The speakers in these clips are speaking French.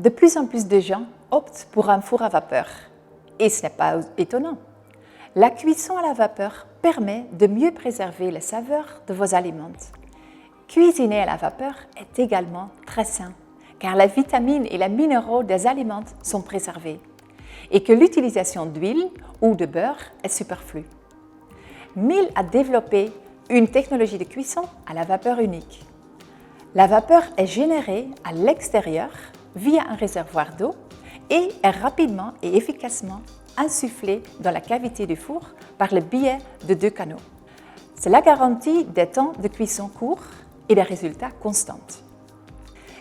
de plus en plus de gens optent pour un four à vapeur. Et ce n'est pas étonnant. La cuisson à la vapeur permet de mieux préserver les saveurs de vos aliments. Cuisiner à la vapeur est également très sain, car les vitamines et les minéraux des aliments sont préservés, et que l'utilisation d'huile ou de beurre est superflue. Miele a développé une technologie de cuisson à la vapeur unique. La vapeur est générée à l'extérieur via un réservoir d'eau et est rapidement et efficacement insufflée dans la cavité du four par le biais de 2 canaux. Cela garantit des temps de cuisson courts et des résultats constants.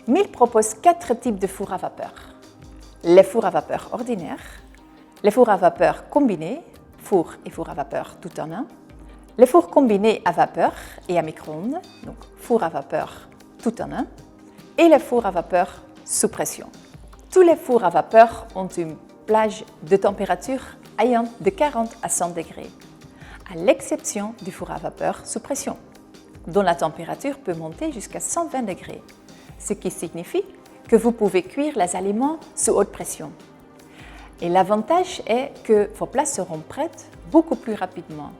Miele propose 4 types de fours à vapeur. Les fours à vapeur ordinaires, les fours à vapeur combinés, four et four à vapeur tout en un, les fours combinés à vapeur et à micro-ondes, donc four à vapeur tout en un, et les fours à vapeur sous pression. Tous les fours à vapeur ont une plage de température allant de 40 à 100 degrés, à l'exception du four à vapeur sous pression, dont la température peut monter jusqu'à 120 degrés, ce qui signifie que vous pouvez cuire les aliments sous haute pression. Et l'avantage est que vos plats seront prêts beaucoup plus rapidement,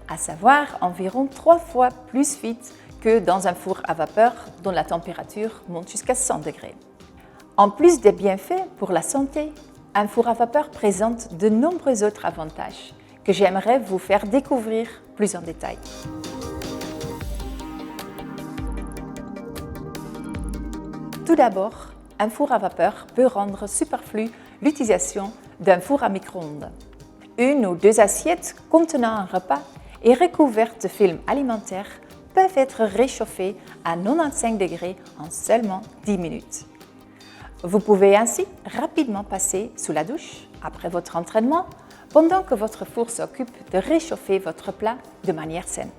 à savoir environ 3 fois plus vite que dans un four à vapeur dont la température monte jusqu'à 100 degrés. En plus des bienfaits pour la santé, un four à vapeur présente de nombreux autres avantages que j'aimerais vous faire découvrir plus en détail. Tout d'abord, un four à vapeur peut rendre superflue l'utilisation d'un four à micro-ondes. 1 ou 2 assiettes contenant un repas et recouvertes de film alimentaire peuvent être réchauffées à 95 degrés en seulement 10 minutes. Vous pouvez ainsi rapidement passer sous la douche après votre entraînement pendant que votre four s'occupe de réchauffer votre plat de manière saine.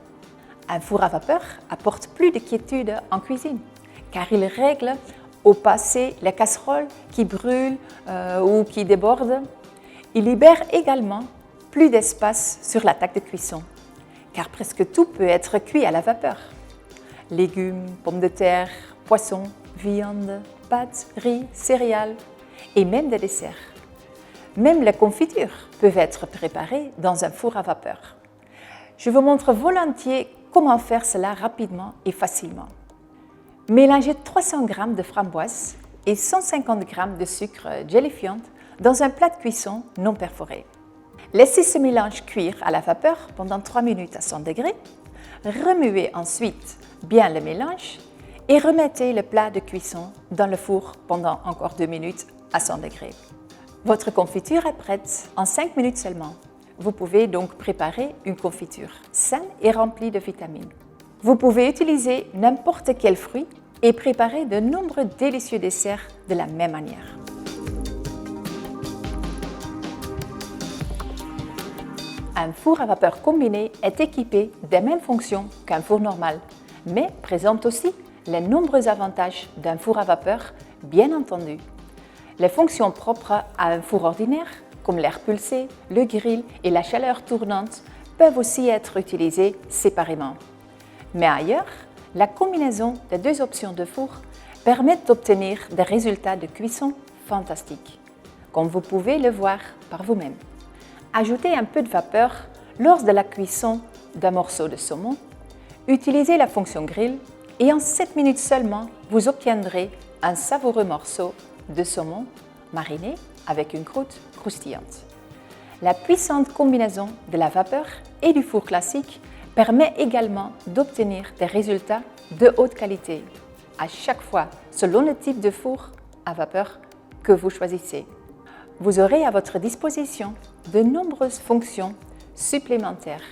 Un four à vapeur apporte plus de quiétude en cuisine car il règle au passé les casseroles qui brûlent ou qui débordent. Il libère également plus d'espace sur la table de cuisson car presque tout peut être cuit à la vapeur. Légumes, pommes de terre, poissons, viande, pâtes, riz, céréales et même des desserts. Même les confitures peuvent être préparées dans un four à vapeur. Je vous montre volontiers comment faire cela rapidement et facilement. Mélangez 300 g de framboises et 150 g de sucre gélifiant dans un plat de cuisson non perforé. Laissez ce mélange cuire à la vapeur pendant 3 minutes à 100 degrés. Remuez ensuite bien le mélange et remettez le plat de cuisson dans le four pendant encore 2 minutes à 100 degrés. Votre confiture est prête en 5 minutes seulement. Vous pouvez donc préparer une confiture saine et remplie de vitamines. Vous pouvez utiliser n'importe quel fruit et préparer de nombreux délicieux desserts de la même manière. Un four à vapeur combiné est équipé des mêmes fonctions qu'un four normal, mais présente aussi les nombreux avantages d'un four à vapeur, bien entendu. Les fonctions propres à un four ordinaire, comme l'air pulsé, le grill et la chaleur tournante, peuvent aussi être utilisées séparément. Mais ailleurs, la combinaison des 2 options de four permet d'obtenir des résultats de cuisson fantastiques, comme vous pouvez le voir par vous-même. Ajoutez un peu de vapeur lors de la cuisson d'un morceau de saumon, utilisez la fonction grill et en 7 minutes seulement, vous obtiendrez un savoureux morceau de saumon mariné avec une croûte croustillante. La puissante combinaison de la vapeur et du four classique permet également d'obtenir des résultats de haute qualité, à chaque fois selon le type de four à vapeur que vous choisissez. Vous aurez à votre disposition de nombreuses fonctions supplémentaires.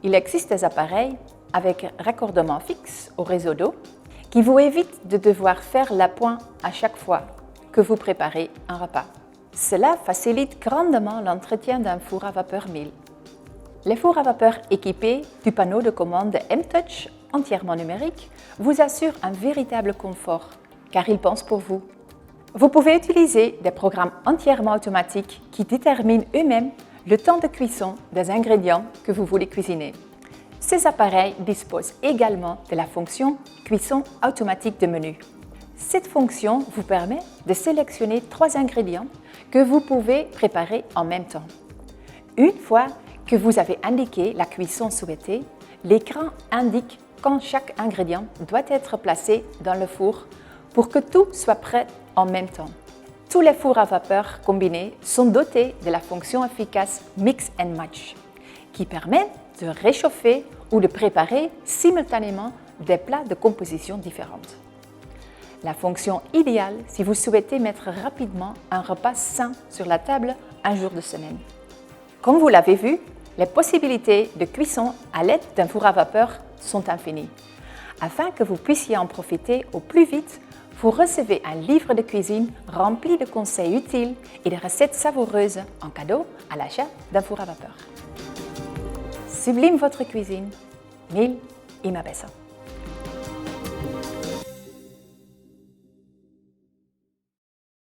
Il existe des appareils avec raccordement fixe au réseau d'eau qui vous évitent de devoir faire l'appoint à chaque fois que vous préparez un repas. Cela facilite grandement l'entretien d'un four à vapeur Miele. Les fours à vapeur équipés du panneau de commande M-Touch entièrement numérique vous assurent un véritable confort car ils pensent pour vous. Vous pouvez utiliser des programmes entièrement automatiques qui déterminent eux-mêmes le temps de cuisson des ingrédients que vous voulez cuisiner. Ces appareils disposent également de la fonction cuisson automatique de menu. Cette fonction vous permet de sélectionner 3 ingrédients que vous pouvez préparer en même temps. Une fois que vous avez indiqué la cuisson souhaitée, l'écran indique quand chaque ingrédient doit être placé dans le four pour que tout soit prêt en même temps. Tous les fours à vapeur combinés sont dotés de la fonction efficace Mix and Match, qui permet de réchauffer ou de préparer simultanément des plats de composition différentes. La fonction idéale si vous souhaitez mettre rapidement un repas sain sur la table un jour de semaine. Comme vous l'avez vu, les possibilités de cuisson à l'aide d'un four à vapeur sont infinies. Afin que vous puissiez en profiter au plus vite, vous recevez un livre de cuisine rempli de conseils utiles et de recettes savoureuses en cadeau à l'achat d'un four à vapeur. Sublime votre cuisine, Mil y Mabessa.